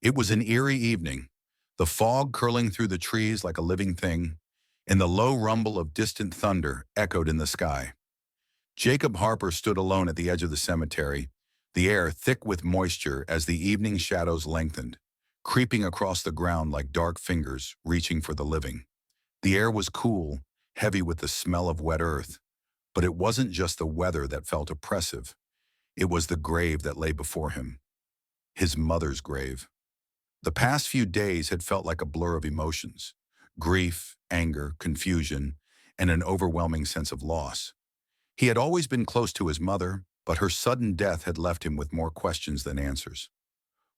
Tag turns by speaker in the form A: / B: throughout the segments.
A: It was an eerie evening, the fog curling through the trees like a living thing, and the low rumble of distant thunder echoed in the sky. Jacob Harper stood alone at the edge of the cemetery, the air thick with moisture as the evening shadows lengthened, creeping across the ground like dark fingers reaching for the living. The air was cool, heavy with the smell of wet earth, but it wasn't just the weather that felt oppressive. It was the grave that lay before him, his mother's grave. The past few days had felt like a blur of emotions: grief, anger, confusion, and an overwhelming sense of loss. He had always been close to his mother, but her sudden death had left him with more questions than answers.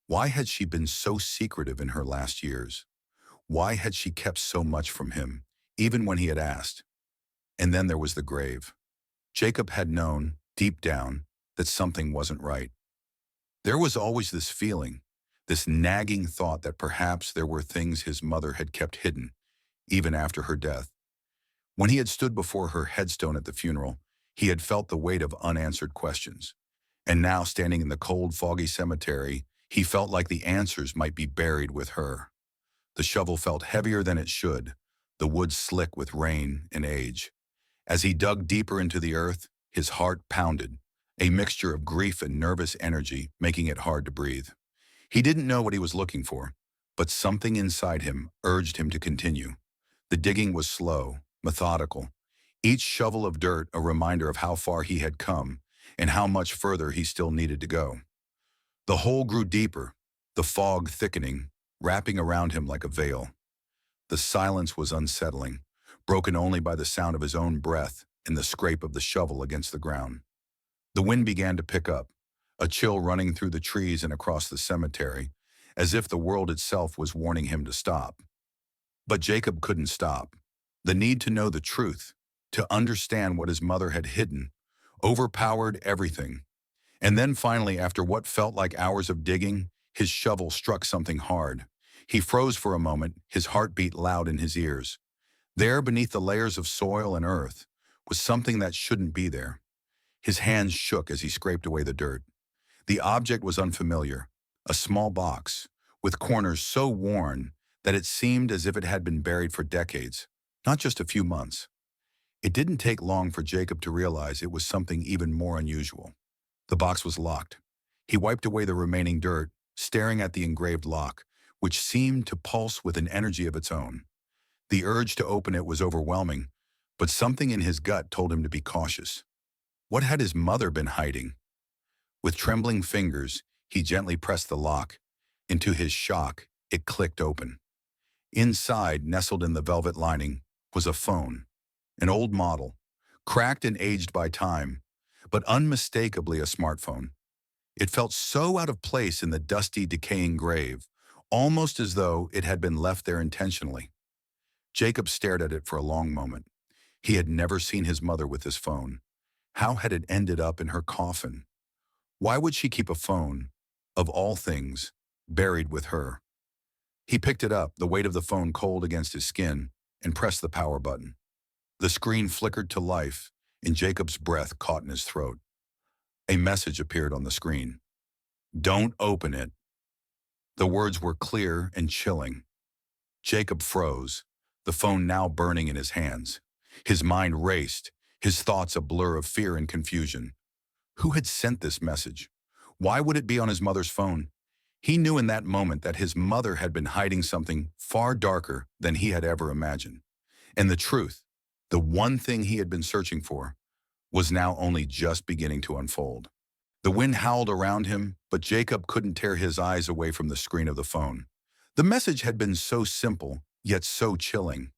A: Why had she been so secretive in her last years? Why had she kept so much from him, even when he had asked? And then there was the grave. Jacob had known, deep down, that something wasn't right. There was always this feeling, this nagging thought that perhaps there were things his mother had kept hidden, even after her death. When he had stood before her headstone at the funeral, he had felt the weight of unanswered questions. And now, standing in the cold, foggy cemetery, he felt like the answers might be buried with her. The shovel felt heavier than it should, the wood slick with rain and age. As he dug deeper into the earth, his heart pounded, a mixture of grief and nervous energy, making it hard to breathe. He didn't know what he was looking for, but something inside him urged him to continue. The digging was slow, methodical, each shovel of dirt a reminder of how far he had come and how much further he still needed to go. The hole grew deeper, the fog thickening, wrapping around him like a veil. The silence was unsettling, broken only by the sound of his own breath and the scrape of the shovel against the ground. The wind began to pick up, a chill running through the trees and across the cemetery, as if the world itself was warning him to stop. But Jacob couldn't stop. The need to know the truth, to understand what his mother had hidden, overpowered everything. And then finally, after what felt like hours of digging, his shovel struck something hard. He froze for a moment, his heartbeat loud in his ears. There, beneath the layers of soil and earth, was something that shouldn't be there. His hands shook as he scraped away the dirt. The object was unfamiliar, a small box, with corners so worn that it seemed as if it had been buried for decades, not just a few months. It didn't take long for Jacob to realize it was something even more unusual. The box was locked. He wiped away the remaining dirt, staring at the engraved lock, which seemed to pulse with an energy of its own. The urge to open it was overwhelming, but something in his gut told him to be cautious. What had his mother been hiding? With trembling fingers, he gently pressed the lock, and to his shock, it clicked open. Inside, nestled in the velvet lining, was a phone, an old model, cracked and aged by time, but unmistakably a smartphone. It felt so out of place in the dusty, decaying grave, almost as though it had been left there intentionally. Jacob stared at it for a long moment. He had never seen his mother with this phone. How had it ended up in her coffin? Why would she keep a phone, of all things, buried with her? He picked it up, the weight of the phone cold against his skin, and pressed the power button. The screen flickered to life, and Jacob's breath caught in his throat. A message appeared on the screen. "Don't open it." The words were clear and chilling. Jacob froze, the phone now burning in his hands. His mind raced, his thoughts a blur of fear and confusion. Who had sent this message? Why would it be on his mother's phone? He knew in that moment that his mother had been hiding something far darker than he had ever imagined. And the truth, the one thing he had been searching for, was now only just beginning to unfold. The wind howled around him, but Jacob couldn't tear his eyes away from the screen of the phone. The message had been so simple, yet so chilling.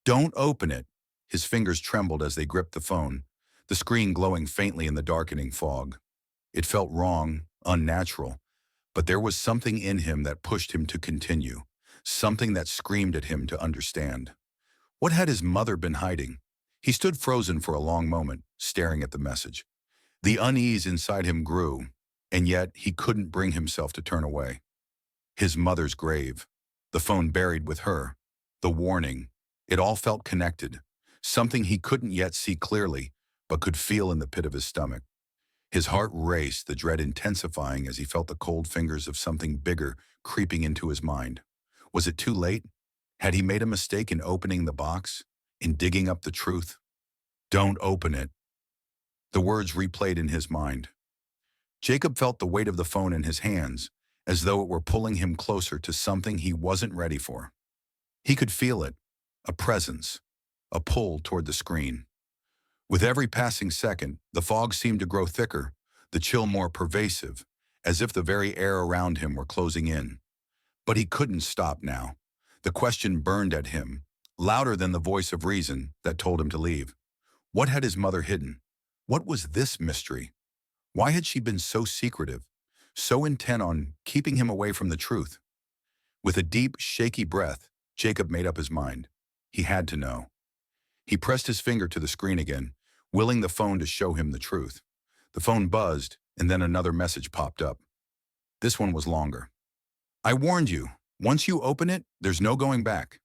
A: "Don't open it." His fingers trembled as they gripped the phone, the screen glowing faintly in the darkening fog. It felt wrong, unnatural, but there was something in him that pushed him to continue, something that screamed at him to understand. What had his mother been hiding? He stood frozen for a long moment, staring at the message. The unease inside him grew, and yet he couldn't bring himself to turn away. His mother's grave, the phone buried with her, the warning, it all felt connected, something he couldn't yet see clearly, but could feel in the pit of his stomach. His heart raced, the dread intensifying as he felt the cold fingers of something bigger creeping into his mind. Was it too late? Had he made a mistake in opening the box? In digging up the truth? Don't open it. The words replayed in his mind. Jacob felt the weight of the phone in his hands, as though it were pulling him closer to something he wasn't ready for. He could feel it, a presence, a pull toward the screen. With every passing second, the fog seemed to grow thicker, the chill more pervasive, as if the very air around him were closing in. But he couldn't stop now. The question burned at him, louder than the voice of reason that told him to leave. What had his mother hidden? What was this mystery? Why had she been so secretive, so intent on keeping him away from the truth? With a deep, shaky breath, Jacob made up his mind. He had to know. He pressed his finger to the screen again, willing the phone to show him the truth. The phone buzzed, and then another message popped up. This one was longer. I warned you. Once you open it, there's no going back.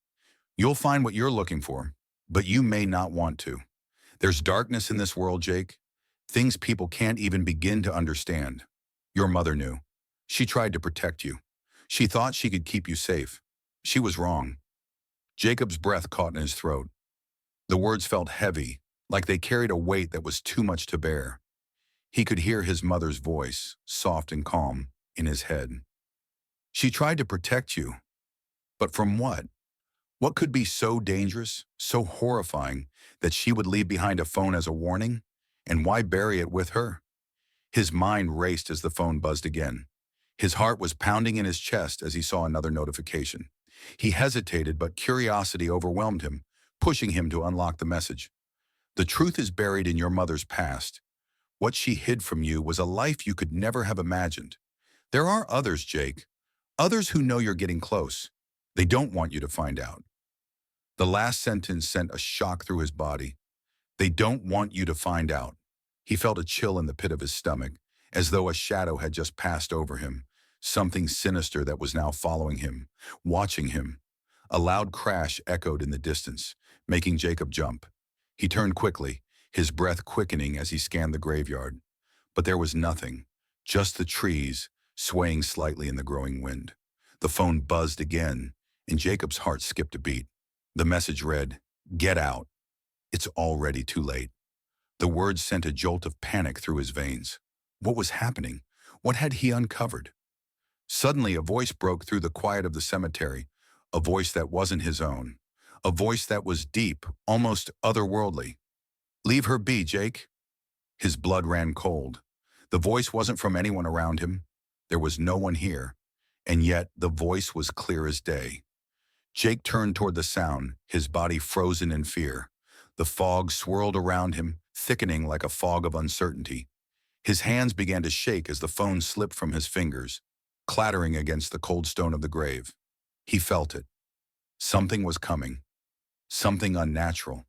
A: You'll find what you're looking for, but you may not want to. There's darkness in this world, Jake. Things people can't even begin to understand. Your mother knew. She tried to protect you. She thought she could keep you safe. She was wrong. Jacob's breath caught in his throat. The words felt heavy, like they carried a weight that was too much to bear. He could hear his mother's voice, soft and calm, in his head. She tried to protect you. But from what? What could be so dangerous, so horrifying, that she would leave behind a phone as a warning? And why bury it with her? His mind raced as the phone buzzed again. His heart was pounding in his chest as he saw another notification. He hesitated, but curiosity overwhelmed him, pushing him to unlock the message. The truth is buried in your mother's past. What she hid from you was a life you could never have imagined. There are others, Jake. Others who know you're getting close. They don't want you to find out. The last sentence sent a shock through his body. They don't want you to find out. He felt a chill in the pit of his stomach, as though a shadow had just passed over him, something sinister that was now following him, watching him. A loud crash echoed in the distance, making Jacob jump. He turned quickly, his breath quickening as he scanned the graveyard. But there was nothing, just the trees, swaying slightly in the growing wind. The phone buzzed again, and Jacob's heart skipped a beat. The message read, "Get out. It's already too late." The words sent a jolt of panic through his veins. What was happening? What had he uncovered? Suddenly, a voice broke through the quiet of the cemetery, a voice that wasn't his own, a voice that was deep, almost otherworldly. "Leave her be, Jake." His blood ran cold. The voice wasn't from anyone around him. There was no one here, and yet the voice was clear as day. Jake turned toward the sound, his body frozen in fear. The fog swirled around him, thickening like a fog of uncertainty. His hands began to shake as the phone slipped from his fingers, clattering against the cold stone of the grave. He felt it. Something was coming. Something unnatural.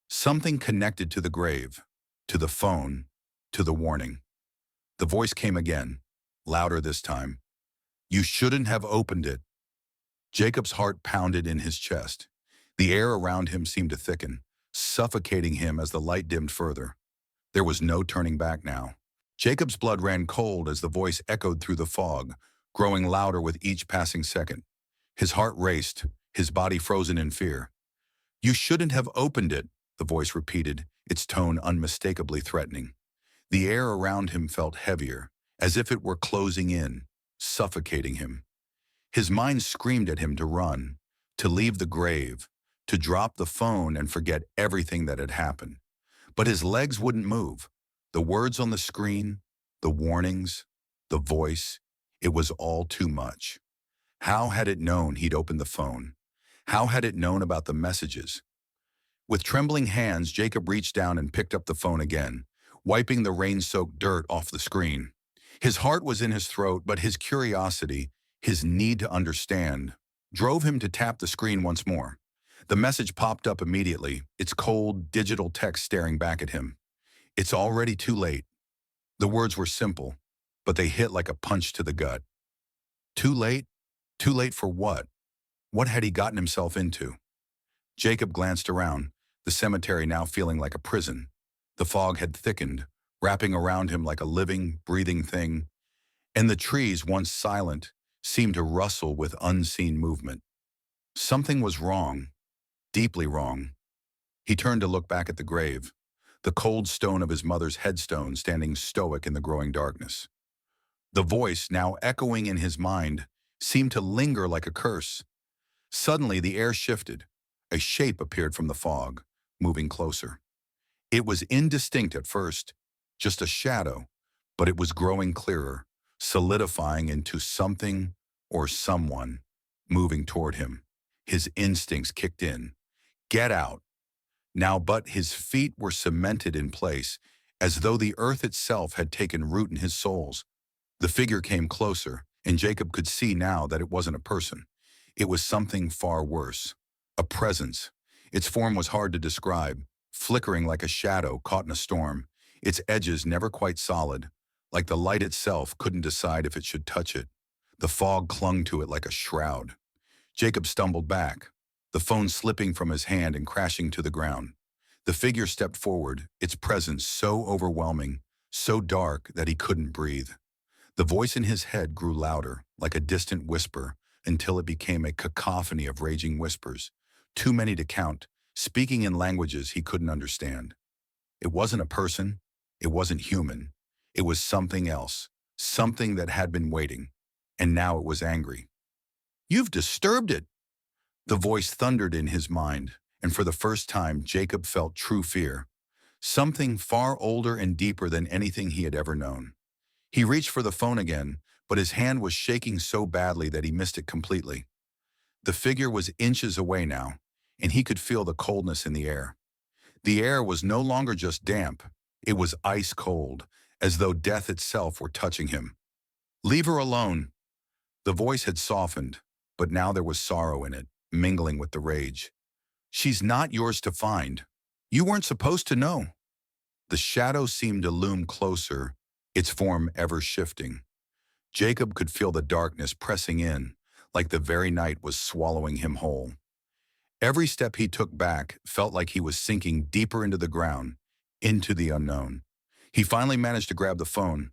A: Something connected to the grave, to the phone, to the warning. The voice came again, louder this time. "You shouldn't have opened it." Jacob's heart pounded in his chest. The air around him seemed to thicken, suffocating him as the light dimmed further. There was no turning back now. Jacob's blood ran cold as the voice echoed through the fog, growing louder with each passing second. His heart raced, his body frozen in fear. "You shouldn't have opened it," the voice repeated, its tone unmistakably threatening. The air around him felt heavier, as if it were closing in, suffocating him. His mind screamed at him to run, to leave the grave, to drop the phone and forget everything that had happened. But his legs wouldn't move. The words on the screen, the warnings, the voice, it was all too much. How had it known he'd opened the phone? How had it known about the messages? With trembling hands, Jacob reached down and picked up the phone again, wiping the rain-soaked dirt off the screen. His heart was in his throat, but his curiosity, his need to understand, drove him to tap the screen once more. The message popped up immediately, its cold, digital text staring back at him. "It's already too late." The words were simple, but they hit like a punch to the gut. Too late? Too late for what? What had he gotten himself into? Jacob glanced around, the cemetery now feeling like a prison. The fog had thickened, wrapping around him like a living, breathing thing, and the trees, once silent, seemed to rustle with unseen movement. Something was wrong, deeply wrong. He turned to look back at the grave, the cold stone of his mother's headstone standing stoic in the growing darkness. The voice, now echoing in his mind, seemed to linger like a curse. Suddenly, the air shifted. A shape appeared from the fog, moving closer. It was indistinct at first, just a shadow, but it was growing clearer, solidifying into something or someone moving toward him. His instincts kicked in. Get out. Now, but his feet were cemented in place, as though the earth itself had taken root in his soles. The figure came closer, and Jacob could see now that it wasn't a person. It was something far worse. A presence. Its form was hard to describe, flickering like a shadow caught in a storm, its edges never quite solid, like the light itself couldn't decide if it should touch it. The fog clung to it like a shroud. Jacob stumbled back, the phone slipping from his hand and crashing to the ground. The figure stepped forward, its presence so overwhelming, so dark that he couldn't breathe. The voice in his head grew louder, like a distant whisper, until it became a cacophony of raging whispers, too many to count, speaking in languages he couldn't understand. It wasn't a person, it wasn't human. It was something else, something that had been waiting, and now it was angry. "You've disturbed it!" The voice thundered in his mind, and for the first time Jacob felt true fear, something far older and deeper than anything he had ever known. He reached for the phone again, but his hand was shaking so badly that he missed it completely. The figure was inches away now, and he could feel the coldness in the air. The air was no longer just damp, it was ice cold, as though death itself were touching him. "Leave her alone." The voice had softened, but now there was sorrow in it, mingling with the rage. "She's not yours to find. You weren't supposed to know." The shadow seemed to loom closer, its form ever shifting. Jacob could feel the darkness pressing in, like the very night was swallowing him whole. Every step he took back felt like he was sinking deeper into the ground, into the unknown. He finally managed to grab the phone,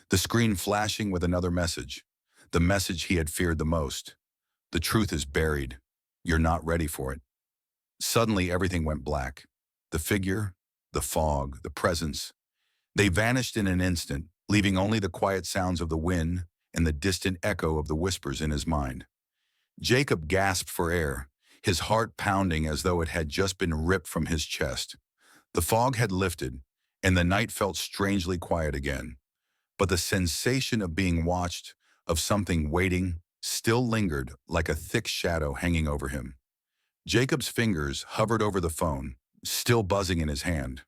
A: the screen flashing with another message, the message he had feared the most. "The truth is buried. You're not ready for it." Suddenly everything went black. The figure, the fog, the presence. They vanished in an instant, leaving only the quiet sounds of the wind and the distant echo of the whispers in his mind. Jacob gasped for air, his heart pounding as though it had just been ripped from his chest. The fog had lifted, and the night felt strangely quiet again. But the sensation of being watched, of something waiting, still lingered like a thick shadow hanging over him. Jacob's fingers hovered over the phone, still buzzing in his hand.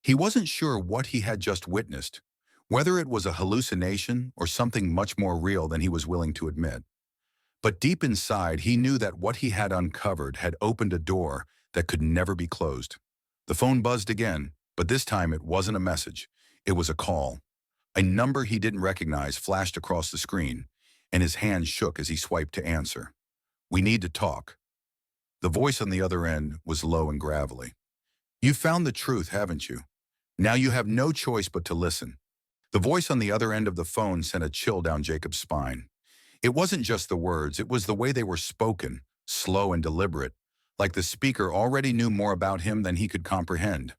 A: He wasn't sure what he had just witnessed, whether it was a hallucination or something much more real than he was willing to admit. But deep inside, he knew that what he had uncovered had opened a door that could never be closed. The phone buzzed again, but this time it wasn't a message. It was a call. A number he didn't recognize flashed across the screen, and his hand shook as he swiped to answer. "We need to talk." The voice on the other end was low and gravelly. "You found the truth, haven't you? Now you have no choice but to listen." The voice on the other end of the phone sent a chill down Jacob's spine. It wasn't just the words, it was the way they were spoken, slow and deliberate, like the speaker already knew more about him than he could comprehend.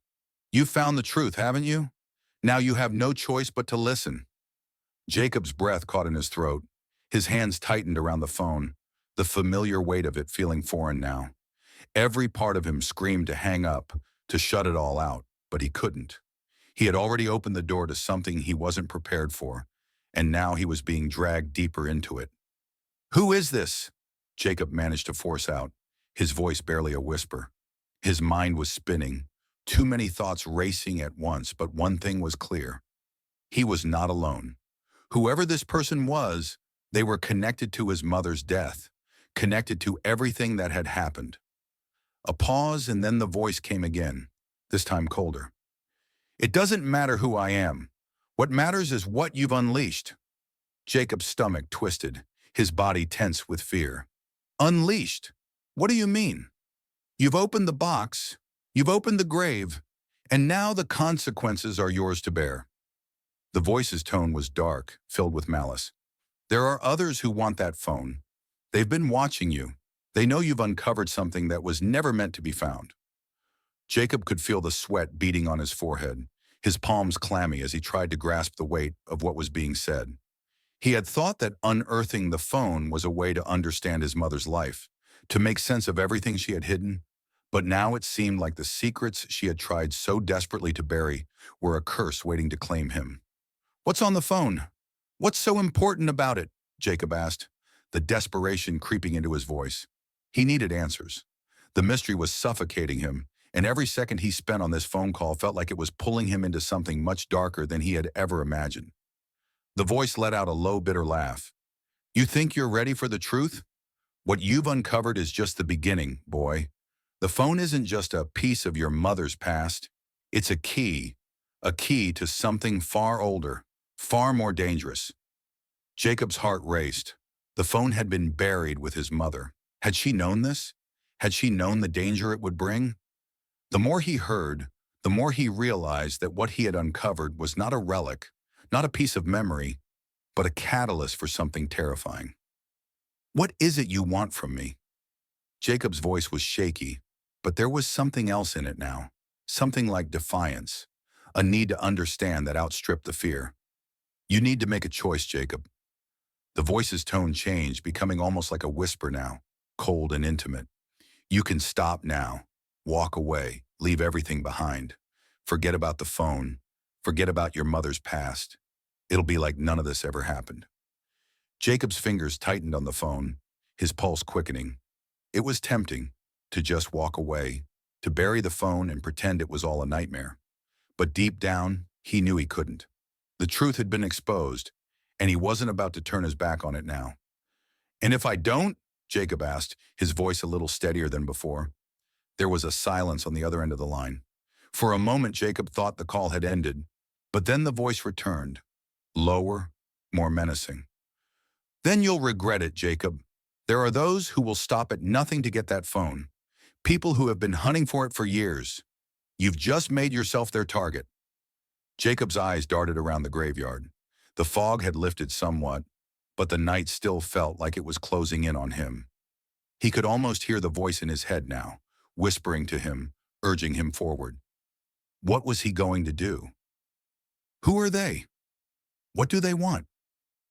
A: "You found the truth, haven't you? Now you have no choice but to listen." Jacob's breath caught in his throat. His hands tightened around the phone, the familiar weight of it feeling foreign now. Every part of him screamed to hang up, to shut it all out, but he couldn't. He had already opened the door to something he wasn't prepared for, and now he was being dragged deeper into it. "Who is this?" Jacob managed to force out, his voice barely a whisper. His mind was spinning, too many thoughts racing at once, but one thing was clear. He was not alone. Whoever this person was, they were connected to his mother's death, connected to everything that had happened. A pause, and then the voice came again, this time colder. "It doesn't matter who I am. What matters is what you've unleashed." Jacob's stomach twisted, his body tense with fear. "Unleashed? What do you mean?" "You've opened the box, you've opened the grave, and now the consequences are yours to bear." The voice's tone was dark, filled with malice. "There are others who want that phone. They've been watching you. They know you've uncovered something that was never meant to be found." Jacob could feel the sweat beading on his forehead, his palms clammy as he tried to grasp the weight of what was being said. He had thought that unearthing the phone was a way to understand his mother's life, to make sense of everything she had hidden, but now it seemed like the secrets she had tried so desperately to bury were a curse waiting to claim him. "What's on the phone? What's so important about it?" Jacob asked, the desperation creeping into his voice. He needed answers. The mystery was suffocating him, and every second he spent on this phone call felt like it was pulling him into something much darker than he had ever imagined. The voice let out a low, bitter laugh. "You think you're ready for the truth? What you've uncovered is just the beginning, boy. The phone isn't just a piece of your mother's past. It's a key to something far older, far more dangerous." Jacob's heart raced. The phone had been buried with his mother. Had she known this? Had she known the danger it would bring? The more he heard, the more he realized that what he had uncovered was not a relic, not a piece of memory, but a catalyst for something terrifying. "What is it you want from me?" Jacob's voice was shaky, but there was something else in it now, something like defiance, a need to understand that outstripped the fear. "You need to make a choice, Jacob." The voice's tone changed, becoming almost like a whisper now, cold and intimate. "You can stop now. Walk away. Leave everything behind. Forget about the phone. Forget about your mother's past. It'll be like none of this ever happened." Jacob's fingers tightened on the phone, his pulse quickening. It was tempting to just walk away, to bury the phone and pretend it was all a nightmare. But deep down, he knew he couldn't. The truth had been exposed, and he wasn't about to turn his back on it now. "And if I don't?" Jacob asked, his voice a little steadier than before. There was a silence on the other end of the line. For a moment, Jacob thought the call had ended, but then the voice returned, lower, more menacing. "Then you'll regret it, Jacob. There are those who will stop at nothing to get that phone. People who have been hunting for it for years. You've just made yourself their target." Jacob's eyes darted around the graveyard. The fog had lifted somewhat, but the night still felt like it was closing in on him. He could almost hear the voice in his head now, whispering to him, urging him forward. What was he going to do? Who are they? What do they want?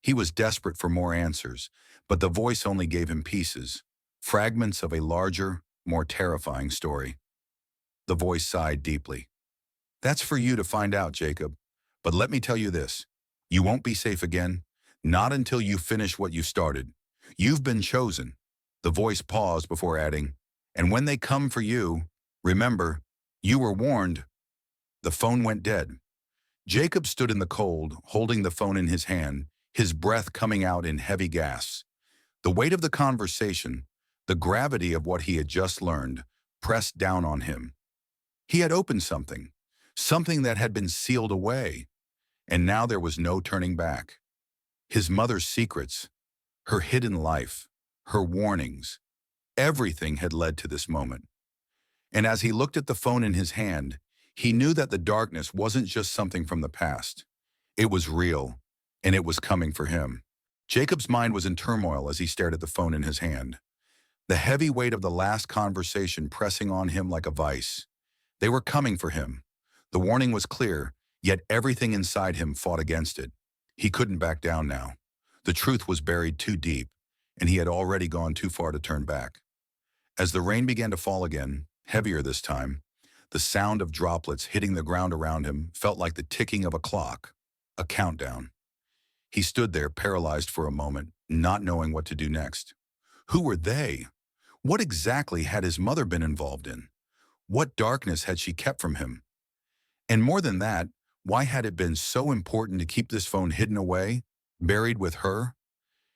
A: He was desperate for more answers, but the voice only gave him pieces, fragments of a larger, more terrifying story. The voice sighed deeply. "That's for you to find out, Jacob. But let me tell you this. You won't be safe again, not until you finish what you started. You've been chosen." The voice paused before adding, "And when they come for you, remember, you were warned." The phone went dead. Jacob stood in the cold, holding the phone in his hand, his breath coming out in heavy gasps. The weight of the conversation, the gravity of what he had just learned, pressed down on him. He had opened something, something that had been sealed away, and now there was no turning back. His mother's secrets, her hidden life, her warnings, everything had led to this moment. And as he looked at the phone in his hand, he knew that the darkness wasn't just something from the past. It was real, and it was coming for him. Jacob's mind was in turmoil as he stared at the phone in his hand, the heavy weight of the last conversation pressing on him like a vice. They were coming for him. The warning was clear, yet everything inside him fought against it. He couldn't back down now. The truth was buried too deep, and he had already gone too far to turn back. As the rain began to fall again, heavier this time, the sound of droplets hitting the ground around him felt like the ticking of a clock, a countdown. He stood there paralyzed for a moment, not knowing what to do next. Who were they? What exactly had his mother been involved in? What darkness had she kept from him? And more than that, why had it been so important to keep this phone hidden away, buried with her?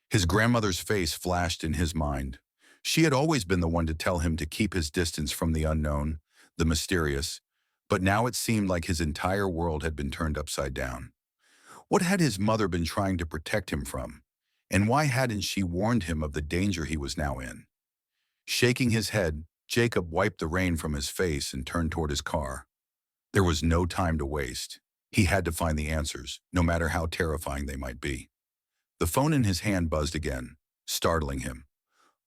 A: His grandmother's face flashed in his mind. She had always been the one to tell him to keep his distance from the unknown, the mysterious, but now it seemed like his entire world had been turned upside down. What had his mother been trying to protect him from? And why hadn't she warned him of the danger he was now in? Shaking his head, Jacob wiped the rain from his face and turned toward his car. There was no time to waste. He had to find the answers, no matter how terrifying they might be. The phone in his hand buzzed again, startling him.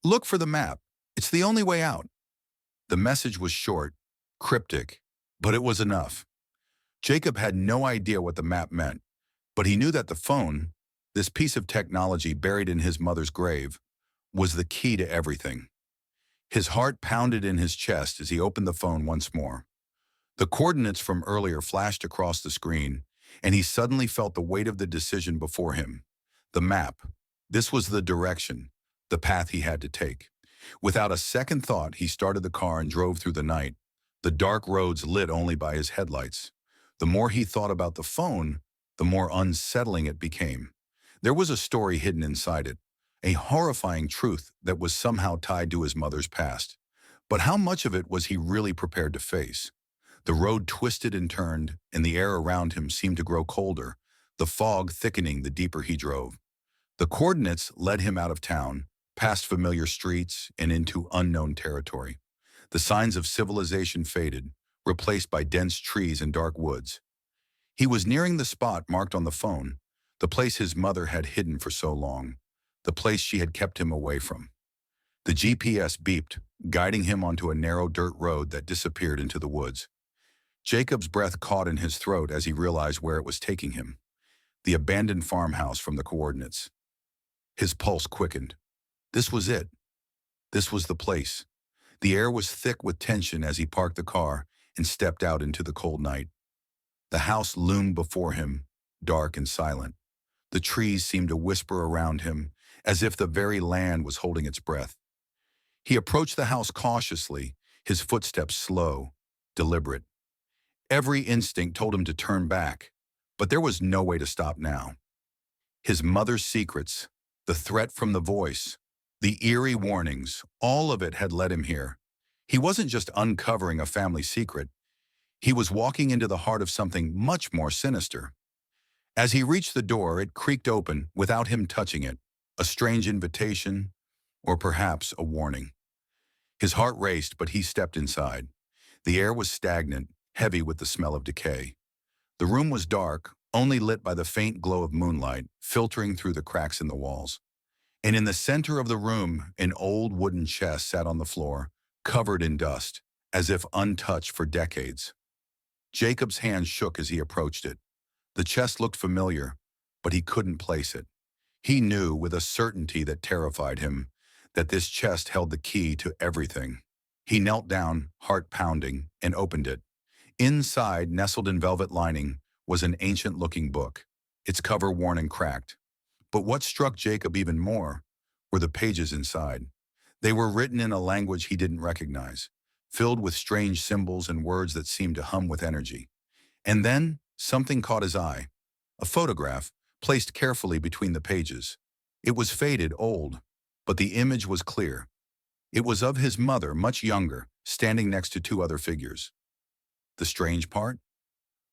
A: "Look for the map. It's the only way out." The message was short, cryptic, but it was enough. Jacob had no idea what the map meant, but he knew that the phone, this piece of technology buried in his mother's grave, was the key to everything. His heart pounded in his chest as he opened the phone once more. The coordinates from earlier flashed across the screen, and he suddenly felt the weight of the decision before him. The map. This was the direction, the path he had to take. Without a second thought, he started the car and drove through the night, the dark roads lit only by his headlights. The more he thought about the phone, the more unsettling it became. There was a story hidden inside it, a horrifying truth that was somehow tied to his mother's past. But how much of it was he really prepared to face? The road twisted and turned, and the air around him seemed to grow colder, the fog thickening the deeper he drove. The coordinates led him out of town, past familiar streets and into unknown territory. The signs of civilization faded, replaced by dense trees and dark woods. He was nearing the spot marked on the phone, the place his mother had hidden for so long, the place she had kept him away from. The GPS beeped, guiding him onto a narrow dirt road that disappeared into the woods. Jacob's breath caught in his throat as he realized where it was taking him, the abandoned farmhouse from the coordinates. His pulse quickened. This was it. This was the place. The air was thick with tension as he parked the car and stepped out into the cold night. The house loomed before him, dark and silent. The trees seemed to whisper around him, as if the very land was holding its breath. He approached the house cautiously, his footsteps slow, deliberate. Every instinct told him to turn back, but there was no way to stop now. His mother's secrets, the threat from the voice, the eerie warnings, all of it had led him here. He wasn't just uncovering a family secret. He was walking into the heart of something much more sinister. As he reached the door, it creaked open without him touching it, a strange invitation, or perhaps a warning. His heart raced, but he stepped inside. The air was stagnant, heavy with the smell of decay. The room was dark, only lit by the faint glow of moonlight filtering through the cracks in the walls. And in the center of the room, an old wooden chest sat on the floor, covered in dust, as if untouched for decades. Jacob's hand shook as he approached it. The chest looked familiar, but he couldn't place it. He knew with a certainty that terrified him that this chest held the key to everything. He knelt down, heart pounding, and opened it. Inside, nestled in velvet lining, was an ancient-looking book, its cover worn and cracked. But what struck Jacob even more were the pages inside. They were written in a language he didn't recognize, filled with strange symbols and words that seemed to hum with energy. And then something caught his eye, a photograph placed carefully between the pages. It was faded, old, but the image was clear. It was of his mother, much younger, standing next to two other figures. The strange part?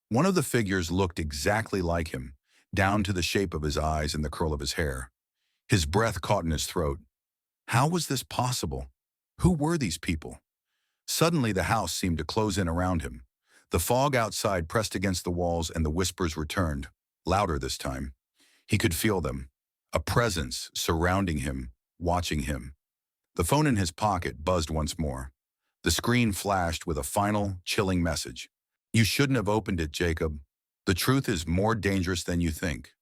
A: One of the figures looked exactly like him, down to the shape of his eyes and the curl of his hair. His breath caught in his throat. How was this possible? Who were these people? Suddenly, the house seemed to close in around him. The fog outside pressed against the walls and the whispers returned, louder this time. He could feel them, a presence surrounding him, watching him. The phone in his pocket buzzed once more. The screen flashed with a final, chilling message. "You shouldn't have opened it, Jacob. The truth is more dangerous than you think."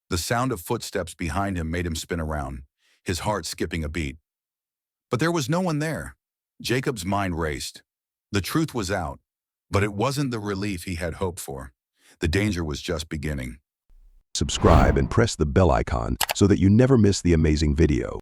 A: The sound of footsteps behind him made him spin around, his heart skipping a beat. But there was no one there. Jacob's mind raced. The truth was out, but it wasn't the relief he had hoped for. The danger was just beginning.
B: Subscribe and press the bell icon so that you never miss the amazing video.